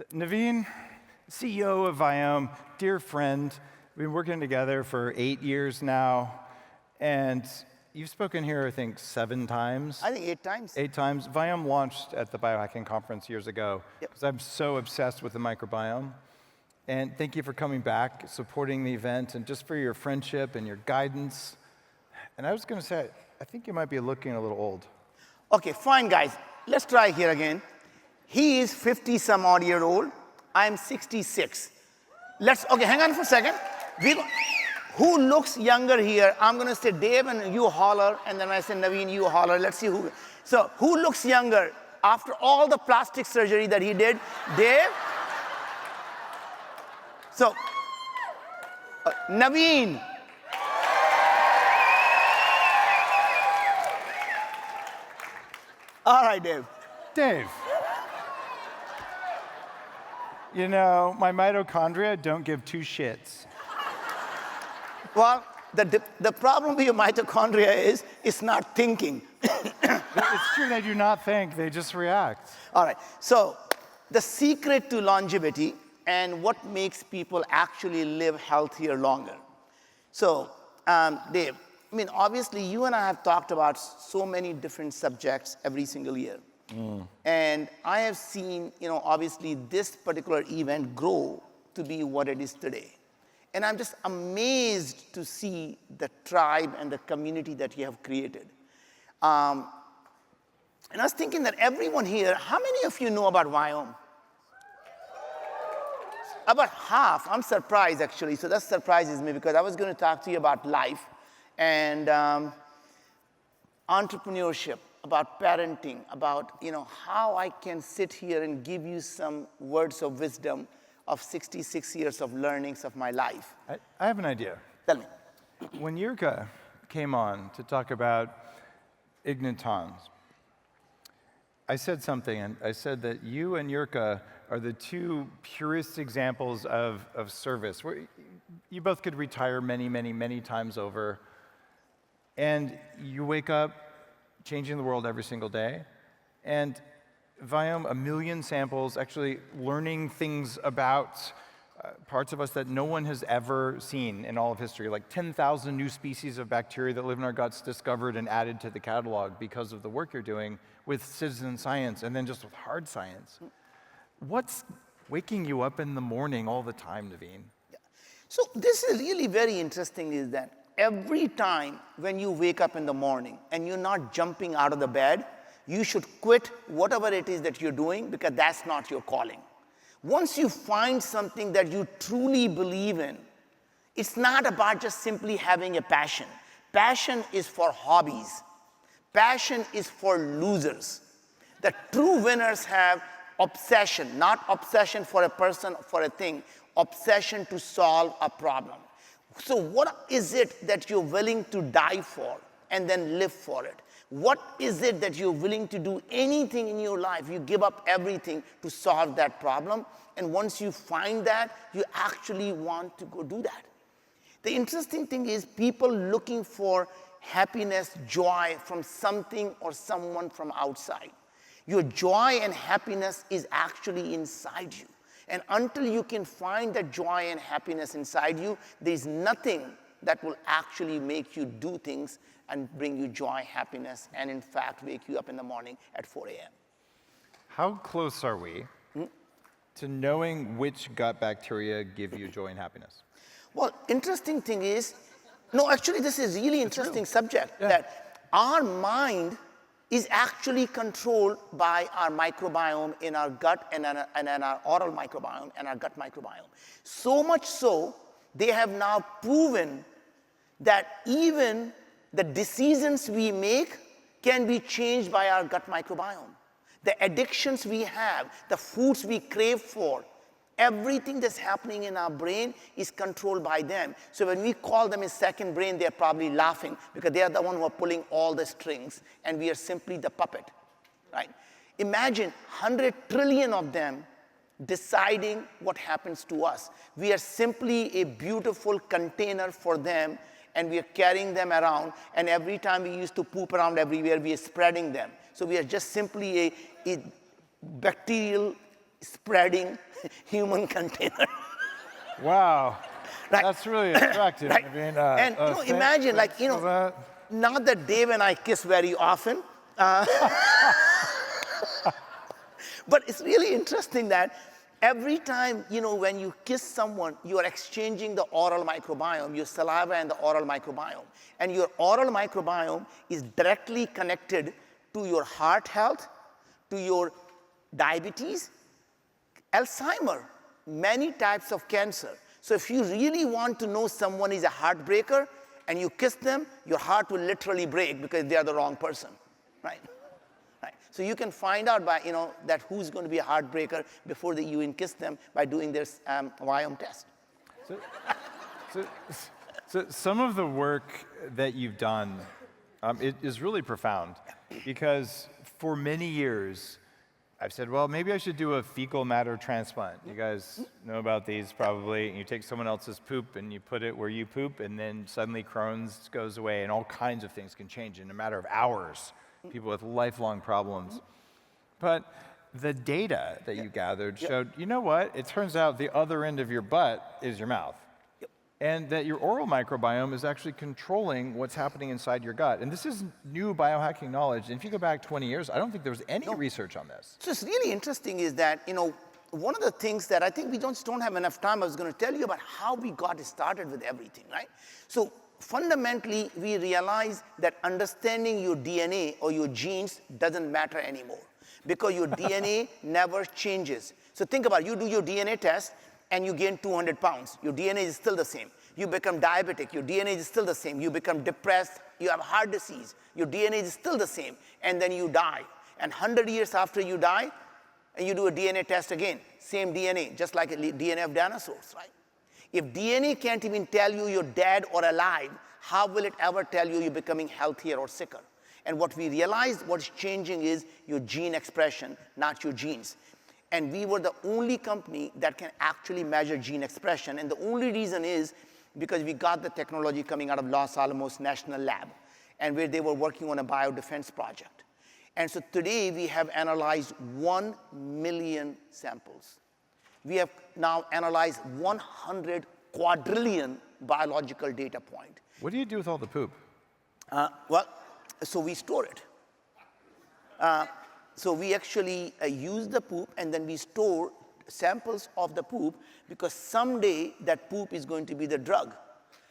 Naveen, CEO of Viome, dear friend, we've been working together for 8 years now, and you've spoken here, I think, 7 times. I think 8 times. 8 times. Viome launched at the Biohacking conference years ago, because I'm so obsessed with the microbiome. And thank you for coming back, supporting the event, and just for your friendship and your guidance. And I was going to say, I think you might be looking a little old. Okay, fine, guys. Let's try here again. He is 50-some-odd-year-old. I'm 66. Okay, hang on for a second. Who looks younger here? I'm going to say Dave, and you holler, and then I say Naveen, you holler. Let's see who. So, who looks younger after all the plastic surgery that he did? Dave? So, Naveen. All right, Dave. Dave. You know, my mitochondria don't give 2 shits. Well, the problem with your mitochondria is it's not thinking. It's true, they do not think, they just react. All right, so the secret to longevity and what makes people actually live healthier longer. So, Dave, I mean, obviously, you and I have talked about so many different subjects every single year. And I have seen, obviously, this particular event grow to be what it is today. And I'm just amazed to see the tribe and the community that you have created. And I was thinking that everyone here, how many of you know about Viome? About half. I'm surprised, actually. So that surprises me, because I was going to talk to you about life and entrepreneurship, about parenting, about how I can sit here and give you some words of wisdom of 66 years of learnings of my life. I have an idea. Tell me. When Jirka came on to talk about ignitons, I said something, and I said that you and Jirka are the 2 purest examples of service. You both could retire many, many, many times over, and you wake up changing the world every single day. And Viome, 1 million samples, actually learning things about parts of us that no one has ever seen in all of history, like 10,000 new species of bacteria that live in our guts discovered and added to the catalog because of the work you're doing with citizen science and then just with hard science. What's waking you up in the morning all the time, Naveen? So this is really very interesting, is that every time when you wake up in the morning and you're not jumping out of the bed, you should quit whatever it is that you're doing, because that's not your calling. Once you find something that you truly believe in, it's not about just simply having a passion. Passion is for hobbies. Passion is for losers. The true winners have obsession, not obsession for a person, for a thing, obsession to solve a problem. So what is it that you're willing to die for and then live for it? What is it that you're willing to do anything in your life? You give up everything to solve that problem. And once you find that, you actually want to go do that. The interesting thing is people looking for happiness, joy from something or someone from outside. Your joy and happiness is actually inside you. And until you can find that joy and happiness inside you, there's nothing that will actually make you do things and bring you joy, happiness, and in fact, wake you up in the morning at 4 a.m. How close are we to knowing which gut bacteria give you joy and happiness? Well, interesting thing is, no, actually, this is really interesting subject, that our mind is actually controlled by our microbiome in our gut and in our oral microbiome and our gut microbiome. So much so, they have now proven that even the decisions we make can be changed by our gut microbiome. The addictions we have, the foods we crave for, everything that's happening in our brain is controlled by them. So when we call them a second brain, they're probably laughing, because they are the one who are pulling all the strings, and we are simply the puppet, right? Imagine 100 trillion of them deciding what happens to us. We are simply a beautiful container for them, and we are carrying them around, and every time we used to poop around everywhere, we are spreading them. So we are just simply a bacterial spreading human container. Wow. Right. That's really attractive. Right. I mean, And imagine, like, thanks for that. not that Dave and I kiss very often, but it's really interesting that every time, when you kiss someone, you are exchanging the oral microbiome, your saliva and the oral microbiome. And your oral microbiome is directly connected to your heart health, to your diabetes, Alzheimer, many types of cancer. So if you really want to know someone is a heartbreaker and you kiss them, your heart will literally break because they are the wrong person, right? Right. So you can find out by, that who's going to be a heartbreaker before you even kiss them by doing this Viome test. So some of the work that you've done is really profound, because for many years, I've said, well, maybe I should do a fecal matter transplant. You guys know about these probably. You take someone else's poop and you put it where you poop, and then suddenly Crohn's goes away, and all kinds of things can change in a matter of hours. People with lifelong problems. But the data that you gathered showed, you know what? It turns out the other end of your butt is your mouth. And that your oral microbiome is actually controlling what's happening inside your gut. And this is new biohacking knowledge. And if you go back 20 years, I don't think there was any research on this. So it's really interesting is that, one of the things that I think we don't have enough time, I was going to tell you about how we got started with everything, right? So fundamentally, we realized that understanding your DNA or your genes doesn't matter anymore, because your DNA never changes. So think about it. You do your DNA test, and you gain 200 pounds. Your DNA is still the same. You become diabetic. Your DNA is still the same. You become depressed. You have heart disease. Your DNA is still the same. And then you die. And 100 years after you die, and you do a DNA test again, same DNA, just like a DNA of dinosaurs, right? If DNA can't even tell you you're dead or alive, how will it ever tell you you're becoming healthier or sicker? And what we realized, what's changing is your gene expression, not your genes. And we were the only company that can actually measure gene expression. And the only reason is because we got the technology coming out of Los Alamos National Lab, and where they were working on a biodefense project. And so today we have analyzed 1 million samples. We have now analyzed 100 quadrillion biological data points. What do you do with all the poop? So we store it. So we actually use the poop, and then we store samples of the poop, because someday that poop is going to be the drug.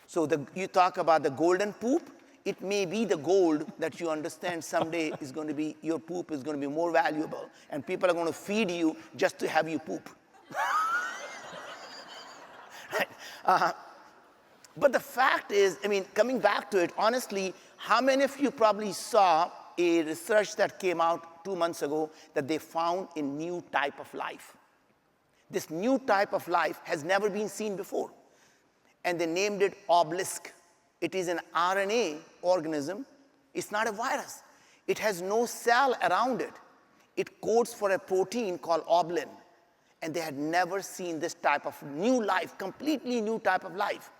So you talk about the golden poop. It may be the gold that you understand someday is going to be, your poop is going to be more valuable, and people are going to feed you just to have you poop. Right. But the fact is, coming back to it, honestly, how many of you probably saw a research that came out 2 months ago that they found a new type of life? This new type of life has never been seen before. And they named it obelisk. It is an RNA organism. It's not a virus. It has no cell around it. It codes for a protein called oblin. And they had never seen this type of new life, completely new type of life.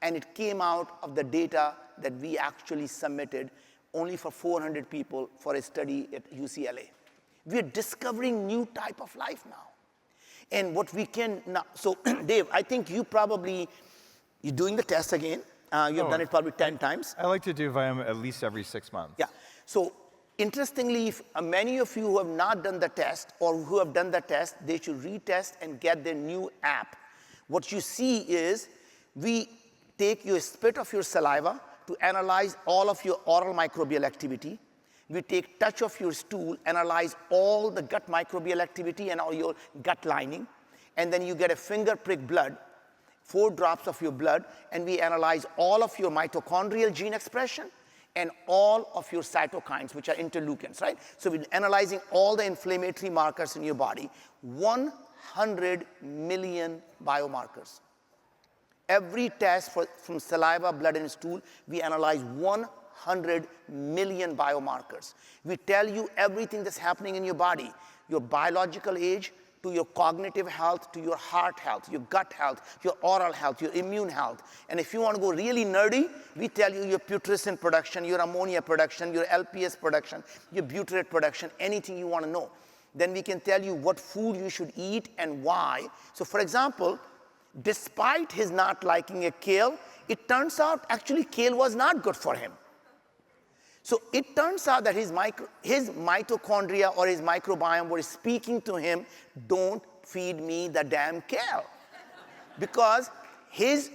And it came out of the data that we actually submitted only for 400 people for a study at UCLA. We're discovering new type of life now. And what we can now, so Dave, I think you're doing the test again. You've done it probably 10 times. I like to do Viome at least every 6 months. Yeah. So interestingly, if many of you who have not done the test or who have done the test, they should retest and get their new app. What you see is we take your spit of your saliva to analyze all of your oral microbial activity. We take touch of your stool, analyze all the gut microbial activity and all your gut lining. And then you get a finger prick blood, 4 drops of your blood, and we analyze all of your mitochondrial gene expression and all of your cytokines, which are interleukins, right? So we're analyzing all the inflammatory markers in your body, 100 million biomarkers. Every test from saliva, blood, and stool, we analyze 100 million biomarkers. We tell you everything that's happening in your body, your biological age, to your cognitive health, to your heart health, your gut health, your oral health, your immune health. And if you want to go really nerdy, we tell you your putrescine production, your ammonia production, your LPS production, your butyrate production, anything you want to know. then we can tell you what food you should eat and why. So for example, despite his not liking a kale, it turns out actually kale was not good for him. So it turns out that his mitochondria or his microbiome were speaking to him, don't feed me the damn kale. Because his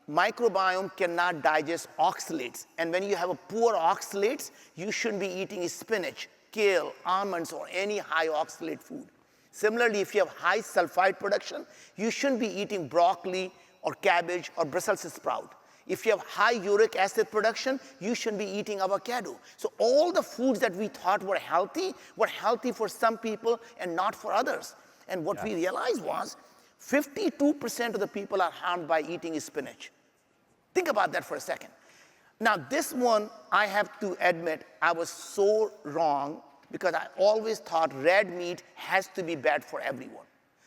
microbiome cannot digest oxalates. And when you have a poor oxalates, you shouldn't be eating spinach, kale, almonds, or any high oxalate food. Similarly, if you have high sulfide production, you shouldn't be eating broccoli or cabbage or Brussels sprout. If you have high uric acid production, you shouldn't be eating avocado. So all the foods that we thought were healthy for some people and not for others. And what we realized was 52% of the people are harmed by eating spinach. Think about that for a second. Now this one, I have to admit, I was so wrong because I always thought red meat has to be bad for everyone.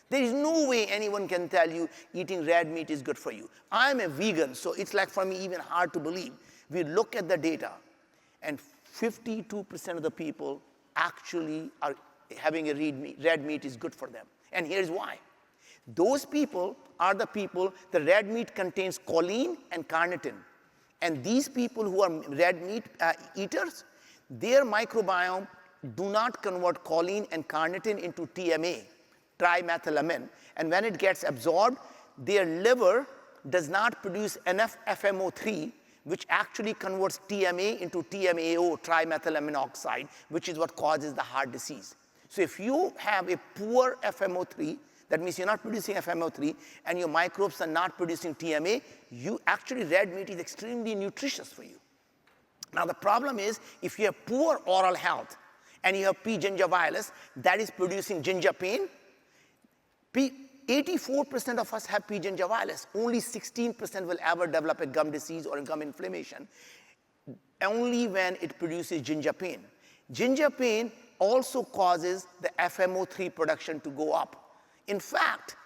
There is no way anyone can tell you eating red meat is good for you. I'm a vegan, so it's like for me even hard to believe. We look at the data, and 52% of the people actually are having a red meat is good for them. And here's why. Those people are the people, the red meat contains choline and carnitine. And these people who are red meat eaters, their microbiome do not convert choline and carnitine into TMA, trimethylamine. And when it gets absorbed, their liver does not produce enough FMO3, which actually converts TMA into TMAO, trimethylamine oxide, which is what causes the heart disease. So if you have a poor FMO3, that means you're not producing FMO3 and your microbes are not producing TMA, actually red meat is extremely nutritious for you. Now the problem is if you have poor oral health and you have P. gingivitis that is producing ginger pain, 84% of us have P. gingivitis. Only 16% will ever develop a gum disease or a gum inflammation, only when it produces ginger pain. Ginger pain also causes the FMO3 production to go up. In fact,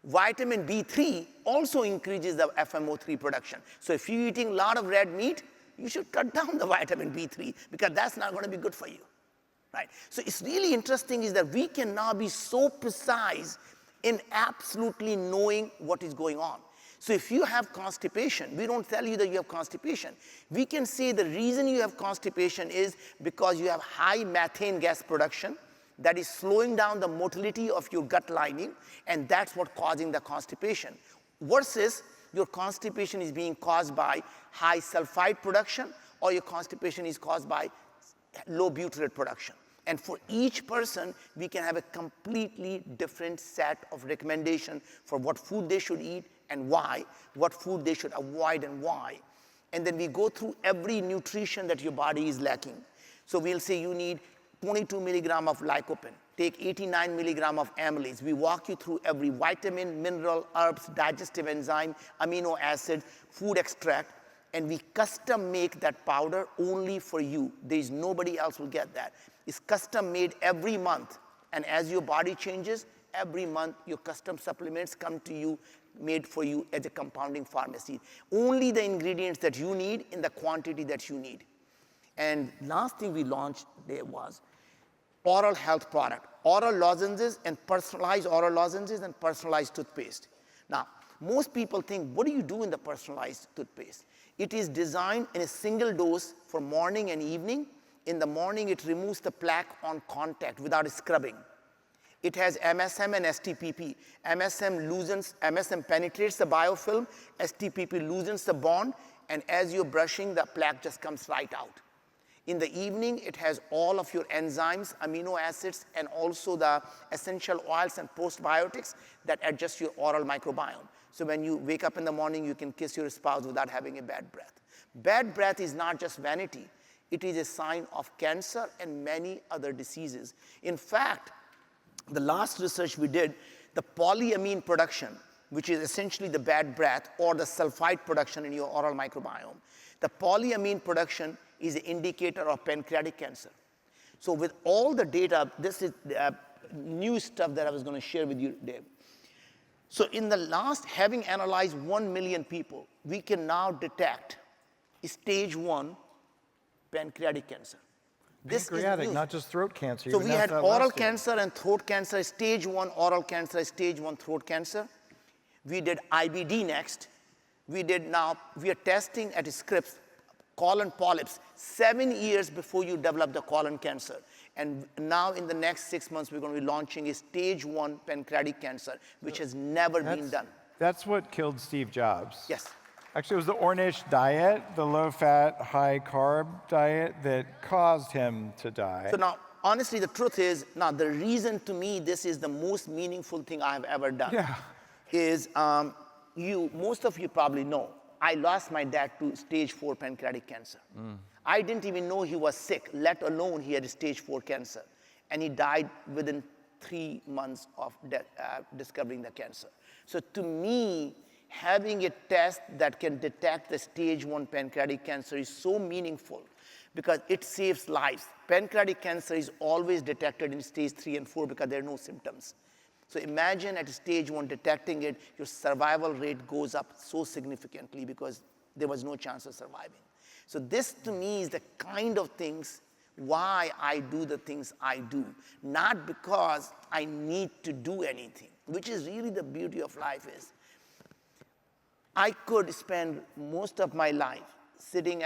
vitamin B3 also increases the FMO3 production. So if you're eating a lot of red meat, you should cut down the vitamin B3 because that's not going to be good for you. Right? So it's really interesting is that we can now be so precise in absolutely knowing what is going on. So if you have constipation, we don't tell you that you have constipation. We can say the reason you have constipation is because you have high methane gas production that is slowing down the motility of your gut lining, and that's what's causing the constipation. Versus your constipation is being caused by high sulfide production, or your constipation is caused by low butyrate production. And for each person, we can have a completely different set of recommendations for what food they should eat and why, what food they should avoid and why. And then we go through every nutrition that your body is lacking. So we'll say you need 22 milligram of lycopene, take 89 milligram of amylase. We walk you through every vitamin, mineral, herbs, digestive enzyme, amino acid, food extract, and we custom make that powder only for you. There's nobody else will get that. It's custom made every month, and as your body changes, every month your custom supplements come to you, made for you as a compounding pharmacy. Only the ingredients that you need in the quantity that you need. And last thing we launched there was oral health product, oral lozenges and personalized toothpaste. Now, most people think, what do you do in the personalized toothpaste? It is designed in a single dose for morning and evening. In the morning, it removes the plaque on contact without scrubbing. It has MSM and STPP. MSM penetrates the biofilm, STPP loosens the bond, and as you're brushing, the plaque just comes right out. In the evening, it has all of your enzymes, amino acids, and also the essential oils and postbiotics that adjust your oral microbiome. So when you wake up in the morning, you can kiss your spouse without having a bad breath. Bad breath is not just vanity. It is a sign of cancer and many other diseases. In fact, the last research we did, the polyamine production, which is essentially the bad breath or the sulfide production in your oral microbiome, the polyamine production is an indicator of pancreatic cancer. So with all the data, this is new stuff that I was going to share with you, Dave. So in the last, having analyzed 1 million people, we can now detect stage 1 pancreatic cancer. This is Pancreatic, news. not just throat cancer. So You we announced had that oral last year. cancer and throat cancer, stage 1 oral cancer, stage 1 throat cancer. We did IBD next. We are testing at Scripps colon polyps 7 years before you develop the colon cancer. And now in the next 6 months, we're going to be launching a stage 1 pancreatic cancer, which has never been done. That's what killed Steve Jobs. Yes. Actually, it was the Ornish diet, the low-fat, high-carb diet that caused him to die. So now, honestly, the truth is, now the reason to me this is the most meaningful thing I have ever done is most of you probably know, I lost my dad to stage 4 pancreatic cancer. I didn't even know he was sick, let alone he had stage 4 cancer. And he died within 3 months of discovering the cancer. So to me, having a test that can detect the stage 1 pancreatic cancer is so meaningful because it saves lives. Pancreatic cancer is always detected in stage 3 and 4 because there are no symptoms. So imagine at stage 1 detecting it, your survival rate goes up so significantly because there was no chance of surviving. So this to me is the kind of things why I do the things I do, not because I need to do anything, which is really the beauty of life is. I could spend most of my life sitting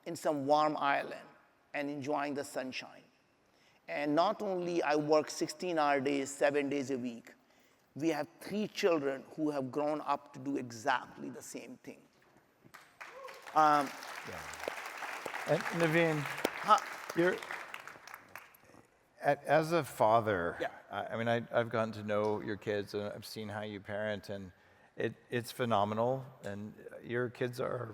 in some warm island and enjoying the sunshine. And not only I work 16-hour days, 7 days a week, we have 3 children who have grown up to do exactly the same thing. And Naveen, as a father, I mean, I've gotten to know your kids, and I've seen how you parent, and it's phenomenal. And your kids are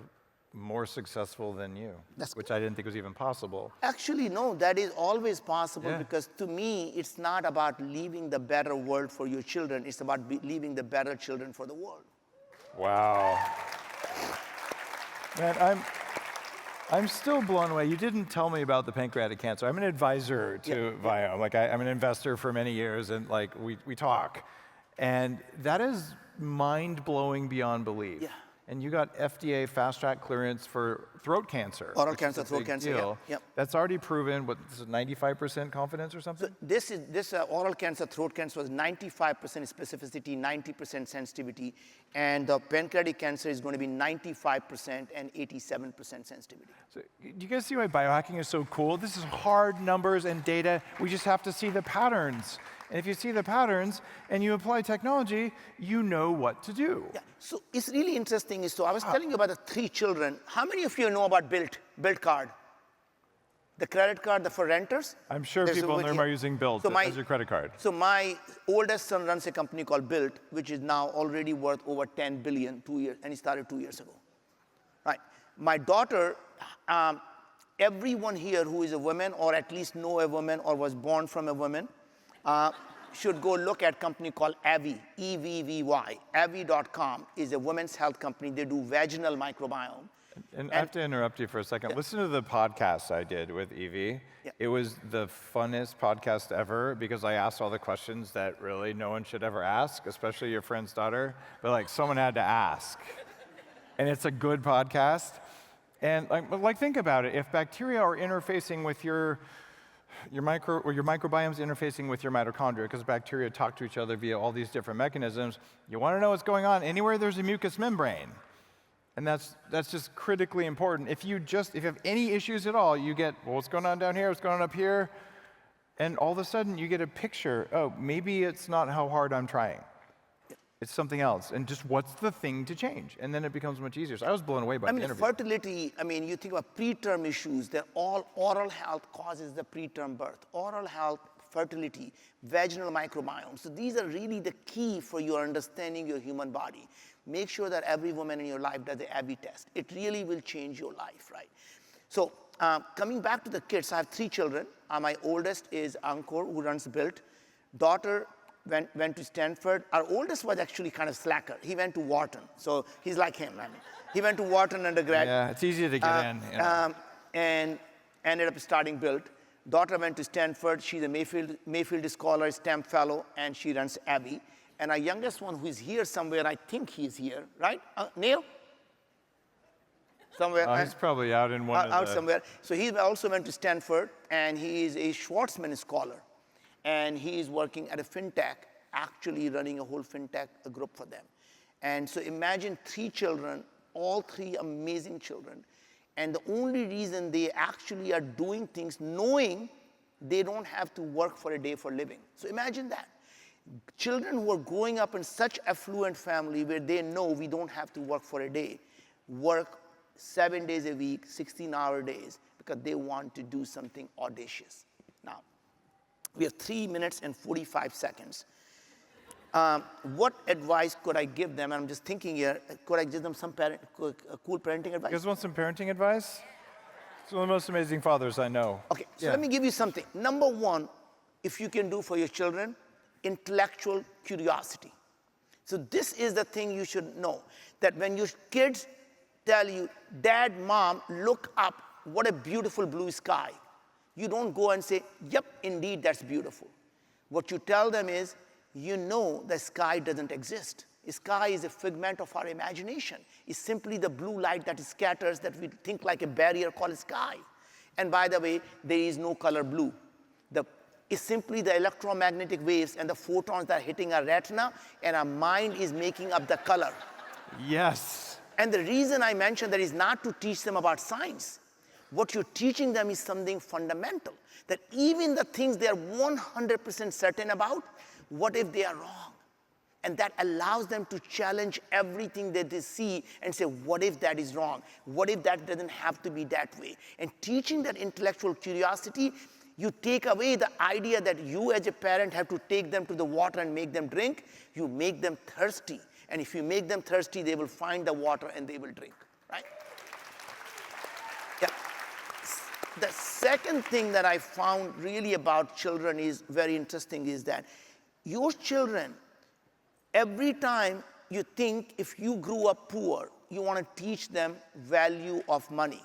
more successful than you, which I didn't think was even possible. Actually, no, that is always possible because to me, it's not about leaving the better world for your children. It's about leaving the better children for the world. Wow. Man, I'm still blown away. You didn't tell me about the pancreatic cancer. I'm an advisor to Viome. Like I'm an investor for many years, and like we talk. And that is mind-blowing beyond belief. Yeah. And you got FDA fast track clearance for throat cancer. Oral cancer, throat cancer, That's already proven, what, this is 95% confidence or something? So this oral cancer, throat cancer was 95% specificity, 90% sensitivity, and the pancreatic cancer is going to be 95% and 87% sensitivity. So, do you guys see why biohacking is so cool? This is hard numbers and data. We just have to see the patterns. And if you see the patterns and you apply technology, you know what to do. Yeah. So it's really interesting. So I was telling you about the 3 children. How many of you know about Built card? The credit card for renters? I'm sure people in the room are using Built as your credit card. So my oldest son runs a company called Built, which is now already worth over 10 billion 2 years, and he started 2 years ago. Right. My daughter, everyone here who is a woman or at least know a woman or was born from a woman, should go look at a company called Evvy, E-V-V-Y. Evvy.com is a women's health company. They do vaginal microbiome. And I have to interrupt you for a second. Listen to the podcast I did with Evie. It was the funnest podcast ever because I asked all the questions that really no one should ever ask, especially your friend's daughter. But like someone had to ask. And it's a good podcast. And like think about it. If bacteria are interfacing with your microbiome's interfacing with your mitochondria because bacteria talk to each other via all these different mechanisms. You want to know what's going on anywhere there's a mucous membrane. And that's just critically important. If you have any issues at all, you get, well, what's going on down here, what's going on up here? And all of a sudden you get a picture, oh, maybe it's not how hard I'm trying. It's something else. And just what's the thing to change? And then it becomes much easier. So I was blown away by the interview. Fertility, you think about preterm issues, that all oral health causes the preterm birth. Oral health, fertility, vaginal microbiome. So these are really the key for your understanding your human body. Make sure that every woman in your life does the Evvy test. It really will change your life, right? So coming back to the kids, I have 3 children. My oldest is Ankur, who runs Built. Daughter went to Stanford. Our oldest was actually kind of slacker. He went to Wharton, so he's like him. He went to Wharton undergrad. Yeah, it's easy to get in. And ended up starting Built. Daughter went to Stanford. She's a Mayfield Scholar, STEM Fellow, and she runs Evvy. And our youngest one, who is here somewhere, I think he's here, right? Neil? somewhere. He's probably out in one out somewhere. So he also went to Stanford, and he is a Schwarzman scholar. And he is working at a fintech, actually running a whole fintech group for them. And so imagine 3 children, all 3 amazing children. And the only reason they actually are doing things knowing they don't have to work for a day for a living. So imagine that. Children who are growing up in such affluent family where they know we don't have to work for a day, work 7 days a week, 16-hour days, because they want to do something audacious. Now, we have 3 minutes and 45 seconds. What advice could I give them? I'm just thinking here, could I give them some cool parenting advice? You guys want some parenting advice? It's one of the most amazing fathers I know. Okay, so let me give you something. Number 1, if you can do for your children, intellectual curiosity. So this is the thing you should know, that when your kids tell you, Dad, Mom, look up, what a beautiful blue sky. You don't go and say, yep, indeed, that's beautiful. What you tell them is, you know the sky doesn't exist. The sky is a figment of our imagination. It's simply the blue light that scatters that we think like a barrier called sky. And by the way, there is no color blue. It's simply the electromagnetic waves and the photons that are hitting our retina, and our mind is making up the color. Yes. And the reason I mentioned that is not to teach them about science. What you're teaching them is something fundamental, that even the things they are 100% certain about, what if they are wrong? And that allows them to challenge everything that they see and say, what if that is wrong? What if that doesn't have to be that way? And teaching that intellectual curiosity, you take away the idea that you as a parent have to take them to the water and make them drink. You make them thirsty. And if you make them thirsty, they will find the water and they will drink, right? Yeah. The second thing that I found really about children is very interesting is that your children, every time you think if you grew up poor, you want to teach them value of money.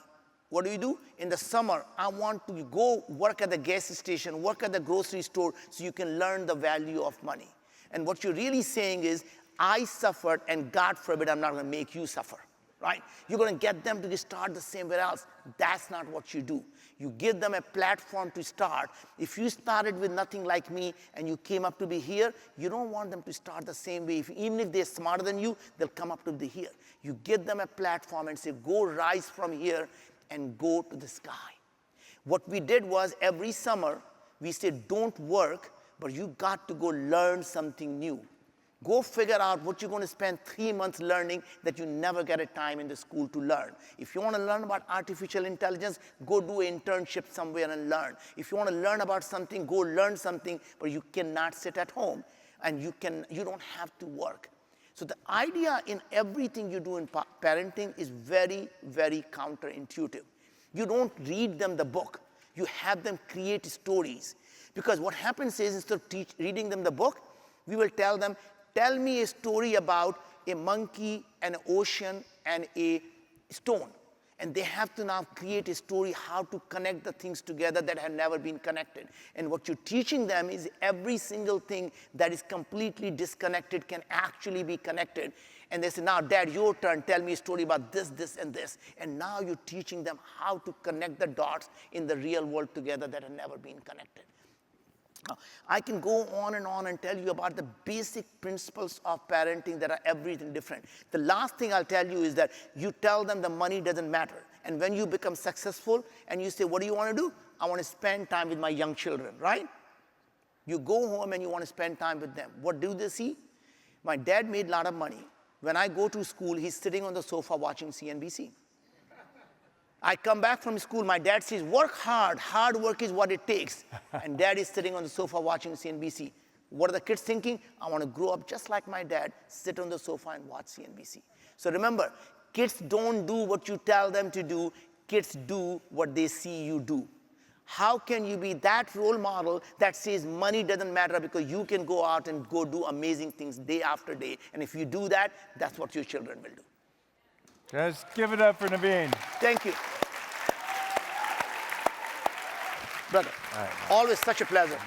What do? In the summer, I want to go work at the gas station, work at the grocery store, so you can learn the value of money. And what you're really saying is, I suffered, and God forbid, I'm not going to make you suffer, right? You're going to get them to start the same way else. That's not what you do. You give them a platform to start. If you started with nothing like me and you came up to be here, you don't want them to start the same way. Even if they're smarter than you, they'll come up to be here. You give them a platform and say, go rise from here and go to the sky. What we did was every summer, we said, don't work, but you got to go learn something new. Go figure out what you're going to spend 3 months learning that you never get a time in the school to learn. If you want to learn about artificial intelligence, go do an internship somewhere and learn. If you want to learn about something, go learn something, but you cannot sit at home and you don't have to work. So the idea in everything you do in parenting is very, very counterintuitive. You don't read them the book. You have them create stories. Because what happens is, instead of reading them the book, we will tell them, tell me a story about a monkey, an ocean, and a stone. And they have to now create a story how to connect the things together that have never been connected. And what you're teaching them is every single thing that is completely disconnected can actually be connected. And they say, now, Dad, your turn. Tell me a story about this, this, and this. And now you're teaching them how to connect the dots in the real world together that have never been connected. I can go on and tell you about the basic principles of parenting that are everything different. The last thing I'll tell you is that you tell them the money doesn't matter. And when you become successful and you say, what do you want to do? I want to spend time with my young children, right? You go home and you want to spend time with them. What do they see? My dad made a lot of money. When I go to school, he's sitting on the sofa watching CNBC. I come back from school, my dad says, work hard. Hard work is what it takes. And Dad is sitting on the sofa watching CNBC. What are the kids thinking? I want to grow up just like my dad, sit on the sofa and watch CNBC. So remember, kids don't do what you tell them to do. Kids do what they see you do. How can you be that role model that says money doesn't matter because you can go out and go do amazing things day after day? And if you do that, that's what your children will do. Guys, give it up for Naveen. Thank you. Brother, always such a pleasure.